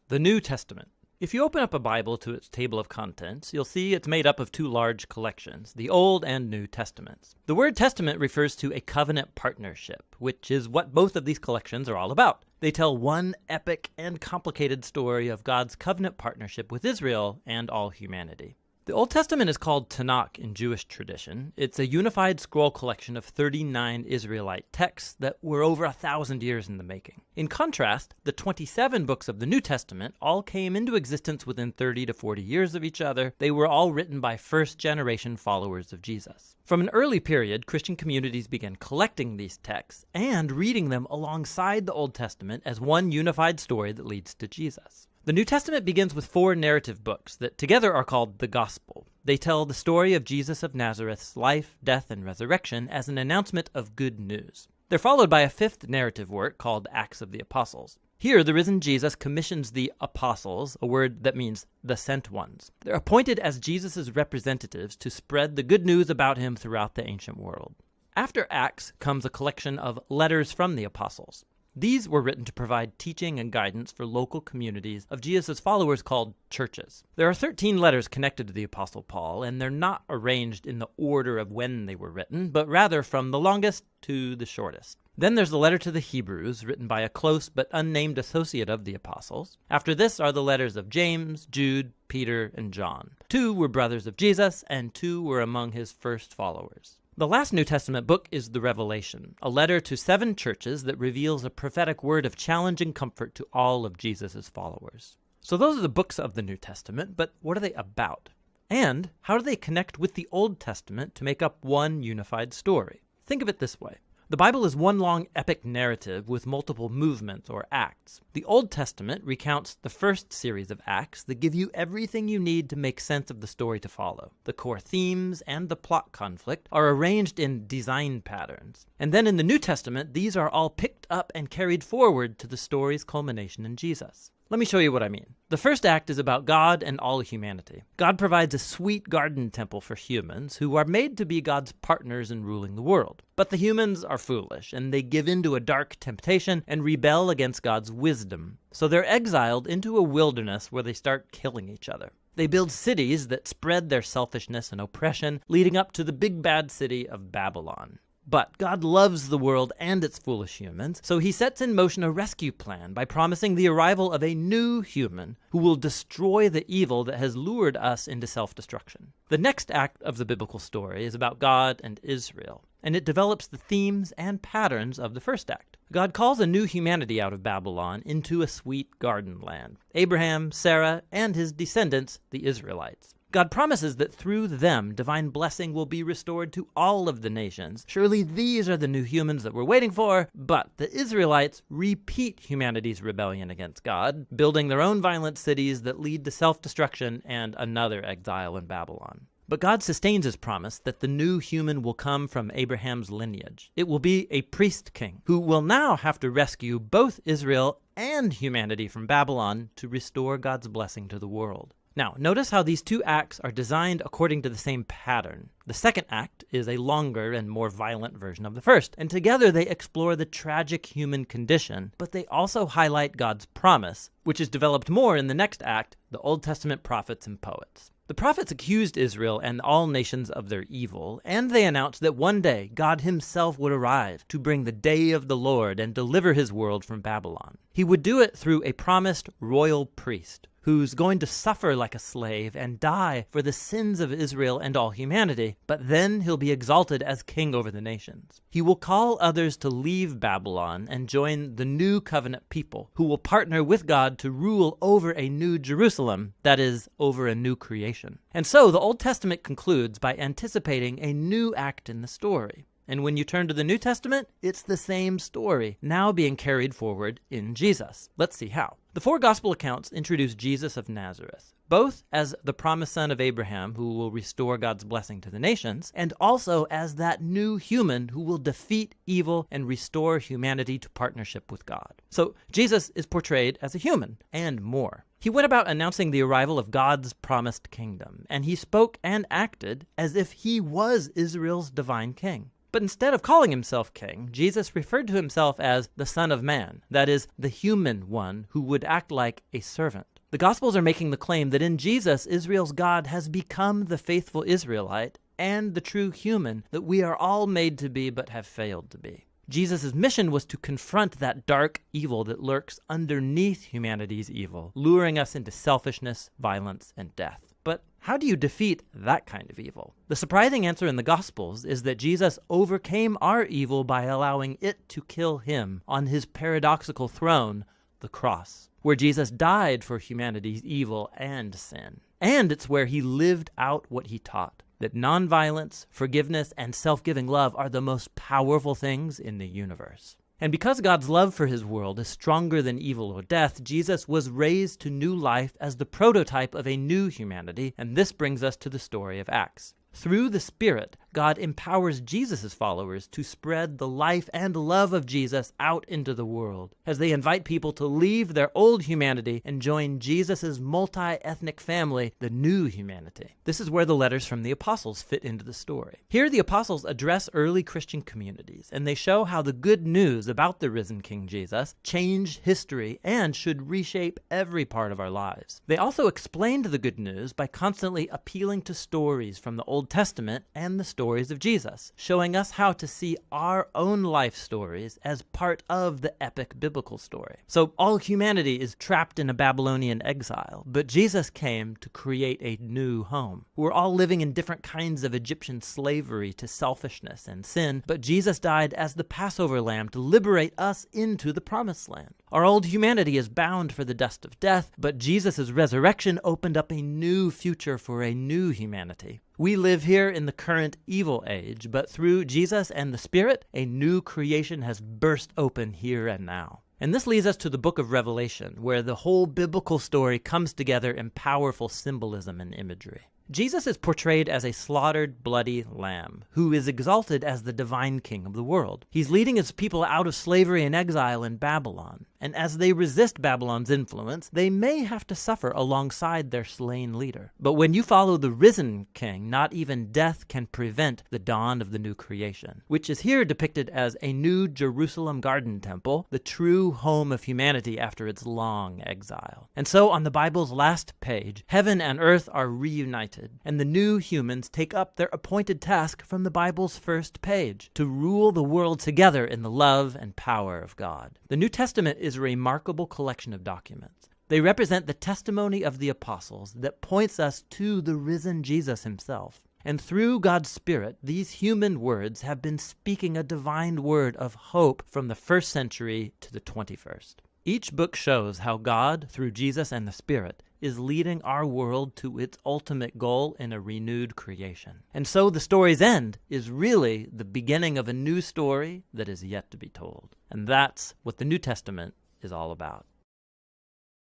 The New Testament. If you open up a Bible to its table of contents, you'll see it's made up of two large collections, the Old and New Testaments. The word testament refers to a covenant partnership, which is what both of these collections are all about. They tell one epic and complicated story of God's covenant partnership with Israel and all humanity. The Old Testament is called Tanakh in Jewish tradition. It's a unified scroll collection of 39 Israelite texts that were over 1,000 years in the making. In contrast, the 27 books of the New Testament all came into existence within 30 to 40 years of each other. They were all written by first-generation followers of Jesus. From an early period, Christian communities began collecting these texts and reading them alongside the Old Testament as one unified story that leads to Jesus. The New Testament begins with 4 narrative books that together are called the Gospel. They tell the story of Jesus of Nazareth's life, death, and resurrection as an announcement of good news. They're followed by a 5th narrative work called Acts of the Apostles. Here, the risen Jesus commissions the apostles, a word that means the sent ones. They're appointed as Jesus' representatives to spread the good news about him throughout the ancient world. After Acts comes a collection of letters from the apostles. These were written to provide teaching and guidance for local communities of Jesus' followers called churches. There are 13 letters connected to the Apostle Paul, and they're not arranged in the order of when they were written, but rather from the longest to the shortest. Then there's the letter to the Hebrews, written by a close but unnamed associate of the apostles. After this are the letters of James, Jude, Peter, and John. 2 were brothers of Jesus, and 2 were among his first followers. The last New Testament book is the Revelation, a letter to 7 churches that reveals a prophetic word of challenge and comfort to all of Jesus' followers. So those are the books of the New Testament, but what are they about? And how do they connect with the Old Testament to make up one unified story? Think of it this way. The Bible is one long epic narrative with multiple movements or acts. The Old Testament recounts the first series of acts that give you everything you need to make sense of the story to follow. The core themes and the plot conflict are arranged in design patterns. And then in the New Testament, these are all picked up and carried forward to the story's culmination in Jesus. Let me show you what I mean. The first act is about God and all humanity. God provides a sweet garden temple for humans who are made to be God's partners in ruling the world. But the humans are foolish, and they give in to a dark temptation and rebel against God's wisdom. So they're exiled into a wilderness where they start killing each other. They build cities that spread their selfishness and oppression, leading up to the big bad city of Babylon. But God loves the world and its foolish humans, so he sets in motion a rescue plan by promising the arrival of a new human who will destroy the evil that has lured us into self-destruction. The next act of the biblical story is about God and Israel, and it develops the themes and patterns of the first act. God calls a new humanity out of Babylon into a sweet garden land. Abraham, Sarah, and his descendants, the Israelites. God promises that through them, divine blessing will be restored to all of the nations. Surely these are the new humans that we're waiting for, but the Israelites repeat humanity's rebellion against God, building their own violent cities that lead to self-destruction and another exile in Babylon. But God sustains his promise that the new human will come from Abraham's lineage. It will be a priest king who will now have to rescue both Israel and humanity from Babylon to restore God's blessing to the world. Now, notice how these 2 acts are designed according to the same pattern. The second act is a longer and more violent version of the first, and together they explore the tragic human condition, but they also highlight God's promise, which is developed more in the next act, the Old Testament prophets and poets. The prophets accused Israel and all nations of their evil, and they announced that one day God himself would arrive to bring the day of the Lord and deliver his world from Babylon. He would do it through a promised royal priest who's going to suffer like a slave and die for the sins of Israel and all humanity, but then he'll be exalted as king over the nations. He will call others to leave Babylon and join the new covenant people who will partner with God to rule over a new Jerusalem, that is, over a new creation. And so the Old Testament concludes by anticipating a new act in the story. And when you turn to the New Testament, it's the same story, now being carried forward in Jesus. Let's see how. The 4 gospel accounts introduce Jesus of Nazareth, both as the promised son of Abraham who will restore God's blessing to the nations, and also as that new human who will defeat evil and restore humanity to partnership with God. So Jesus is portrayed as a human, and more. He went about announcing the arrival of God's promised kingdom, and he spoke and acted as if he was Israel's divine king. But instead of calling himself king, Jesus referred to himself as the Son of Man, that is, the human one who would act like a servant. The Gospels are making the claim that in Jesus, Israel's God has become the faithful Israelite and the true human that we are all made to be but have failed to be. Jesus' mission was to confront that dark evil that lurks underneath humanity's evil, luring us into selfishness, violence, and death. But how do you defeat that kind of evil? The surprising answer in the Gospels is that Jesus overcame our evil by allowing it to kill him on his paradoxical throne, the cross, where Jesus died for humanity's evil and sin. And it's where he lived out what he taught, that nonviolence, forgiveness, and self-giving love are the most powerful things in the universe. And because God's love for his world is stronger than evil or death, Jesus was raised to new life as the prototype of a new humanity, and this brings us to the story of Acts. Through the Spirit, God empowers Jesus' followers to spread the life and love of Jesus out into the world as they invite people to leave their old humanity and join Jesus' multi-ethnic family, the new humanity. This is where the letters from the apostles fit into the story. Here the apostles address early Christian communities, and they show how the good news about the risen King Jesus changed history and should reshape every part of our lives. They also explained the good news by constantly appealing to stories from the Old Testament and the stories of Jesus, showing us how to see our own life stories as part of the epic biblical story. So all humanity is trapped in a Babylonian exile, but Jesus came to create a new home. We're all living in different kinds of Egyptian slavery to selfishness and sin, but Jesus died as the Passover lamb to liberate us into the promised land. Our old humanity is bound for the dust of death, but Jesus' resurrection opened up a new future for a new humanity. We live here in the current evil age, but through Jesus and the Spirit, a new creation has burst open here and now. And this leads us to the book of Revelation, where the whole biblical story comes together in powerful symbolism and imagery. Jesus is portrayed as a slaughtered, bloody lamb, who is exalted as the divine king of the world. He's leading his people out of slavery and exile in Babylon, and as they resist Babylon's influence, they may have to suffer alongside their slain leader. But when you follow the risen king, not even death can prevent the dawn of the new creation, which is here depicted as a new Jerusalem garden temple, the true home of humanity after its long exile. And so on the Bible's last page, heaven and earth are reunited, and the new humans take up their appointed task from the Bible's first page, to rule the world together in the love and power of God. The New Testament is a remarkable collection of documents. They represent the testimony of the apostles that points us to the risen Jesus himself. And through God's Spirit, these human words have been speaking a divine word of hope from the 1st century to the 21st. Each book shows how God, through Jesus and the Spirit, is leading our world to its ultimate goal in a renewed creation. And so the story's end is really the beginning of a new story that is yet to be told. And that's what the New Testament is all about.